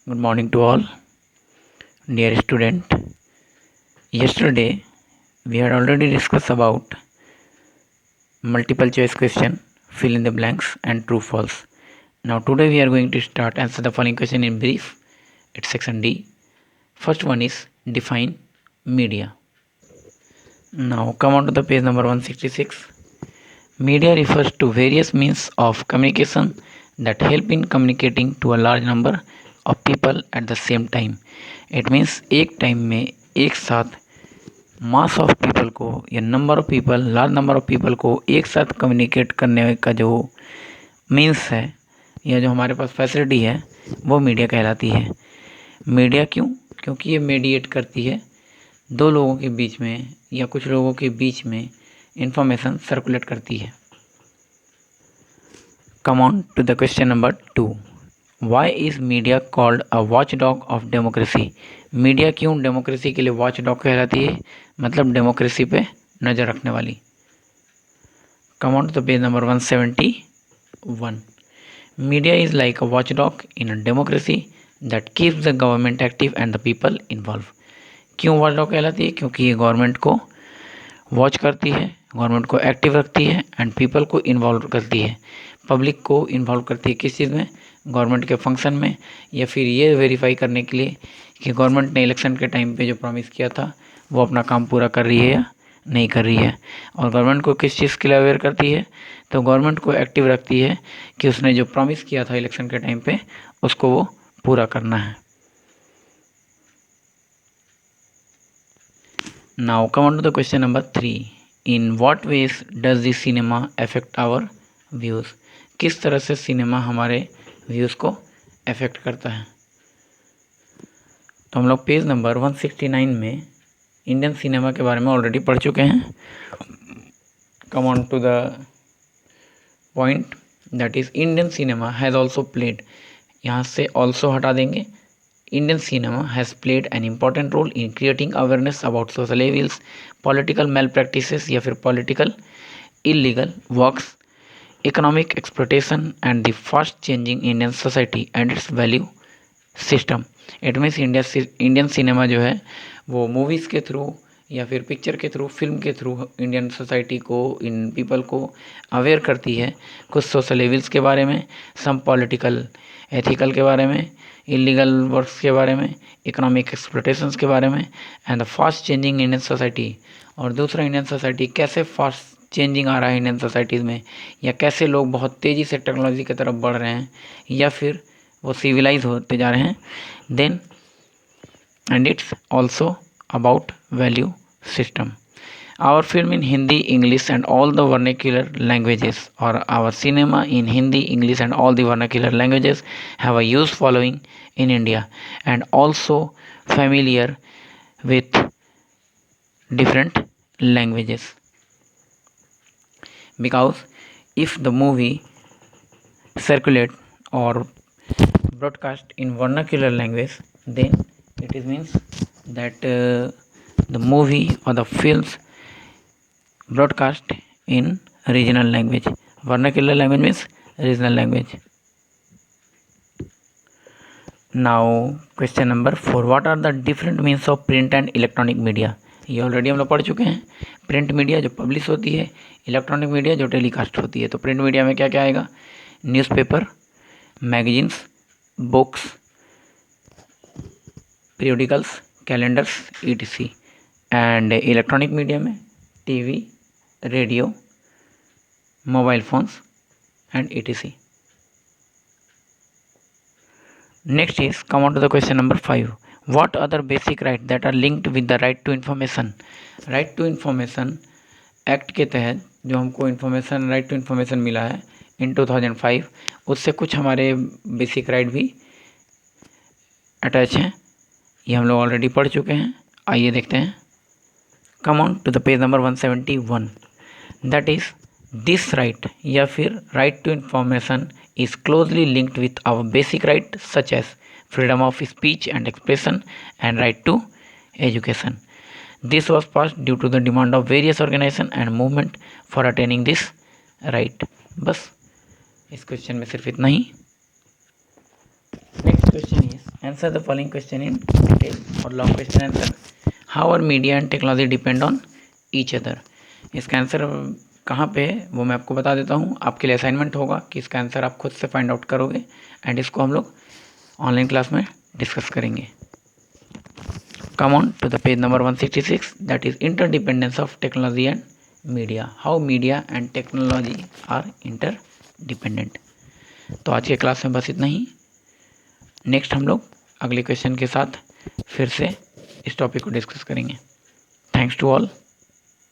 Good morning to all, dear student. Yesterday we had already discussed about multiple choice question, fill in the blanks and true false. Now today we are going to start answer the following question in brief. It's section D. First one is define media. Now come on to the page number 166. Media refers to various means of communication that help in communicating to a large number of people at the same time. It means एक time में एक साथ mass of people को या number of people large number of people को एक साथ communicate करने का जो मीन्स है या जो हमारे पास फैसिलिटी है वो मीडिया कहलाती है। मीडिया क्यों? क्योंकि ये मीडिएट करती है दो लोगों के बीच में या कुछ लोगों के बीच में इंफॉर्मेशन सर्कुलेट करती है। Come on to the question number 2. Why is media called a watch dog of democracy? Media क्यों डेमोक्रेसी के लिए वॉच डॉग कहलाती है? मतलब डेमोक्रेसी पे नज़र रखने वाली। Come on to the page number 171. Media is like a watch dog in a democracy that keeps the government active and the people involve. क्यों वॉच डॉग कहलाती है? क्योंकि ये गवर्नमेंट को वॉच करती है, गवर्नमेंट को एक्टिव रखती है एंड पीपल को इन्वॉल्व करती है। पब्लिक को इन्वॉल्व करती है किस चीज़ में? गवर्नमेंट के फंक्शन में, या फिर ये वेरीफाई करने के लिए कि गवर्नमेंट ने इलेक्शन के टाइम पे जो प्रॉमिस किया था वो अपना काम पूरा कर रही है या नहीं कर रही है। और गवर्नमेंट को किस चीज़ के लिए अवेयर करती है? तो गवर्नमेंट को एक्टिव रखती है कि उसने जो प्रॉमिस किया था इलेक्शन के टाइम पे उसको वो पूरा करना है। Now come on to the question number 3. In what ways does the cinema affect our views? किस तरह से सिनेमा हमारे व्यूज़ को अफेक्ट करता है? तो हम लोग पेज नंबर 169 में इंडियन सिनेमा के बारे में ऑलरेडी पढ़ चुके हैं। Come on to the point, that is Indian cinema has also played, यहाँ से ऑल्सो हटा देंगे। Indian cinema has played an important role in creating awareness about social evils, political malpractices या फिर political illegal works, economic exploitation and the fast changing Indian society and its value system. It means Indian cinema जो है वो movies के through या फिर picture के through, film के थ्रू इंडियन सोसाइटी को, इन पीपल को अवेयर करती है कुछ सोशल एविल्स के बारे में, सम पॉलिटिकल एथिकल के बारे में, इलीगल वर्क्स के बारे में, इकोनॉमिक एक्सप्लोटेशंस के बारे में and the fast changing Indian society. और दूसरा, इंडियन सोसाइटी कैसे फास्ट चेंजिंग आ रहा है इंडियन सोसाइटीज़ में, या कैसे लोग बहुत तेज़ी से टेक्नोलॉजी की तरफ बढ़ रहे हैं या फिर वो सिविलाइज होते जा रहे हैं। Then and it's also about value system. Our film in Hindi, English and all the vernacular languages, or our cinema in Hindi, English and all the vernacular languages have a huge following in India and also familiar with different languages. Because if the movie circulate or broadcast in vernacular language, then it is means that the movie or the films broadcast in regional language. Vernacular language means regional language. Now question number 4. What are the different means of print and electronic media? ये already हम लोग पढ़ चुके हैं। Print media जो publish होती है, electronic media जो टेलीकास्ट होती है। तो प्रिंट मीडिया में क्या क्या आएगा? Newspaper, magazines, books, periodicals, calendars, etc. And electronic media में TV, radio, mobile phones and etc. Next is come on to the question number 5. What other basic right that are linked with the right to information? Right to information act के तहत जो हमको information, right to information मिला है इन 2005, उससे कुछ हमारे basic right भी अटैच हैं। ये हम लोग ऑलरेडी पढ़ चुके हैं। आइए देखते हैं। Come on to the page number 171. That is this right या फिर right to information is closely linked with our basic right such as freedom of speech and expression and right to education. This was passed due to the demand of various organisation and movement for attaining this right. बस इस क्वेश्चन में सिर्फ इतना ही. Next question is answer the following question in detail और long question answer. How are media and technology depend on each other. इसका answer कहाँ पे है वो मैं आपको बता देता हूँ। आपके लिए असाइनमेंट होगा कि इसका आंसर आप खुद से फाइंड आउट करोगे एंड इसको हम लोग ऑनलाइन क्लास में डिस्कस करेंगे। Come on to the page number 166, that is interdependence of technology and media. How media and technology are interdependent। तो आज के क्लास में बस इतना ही। नेक्स्ट हम लोग अगले क्वेश्चन के साथ फिर से इस टॉपिक को डिस्कस करेंगे। Thanks to all.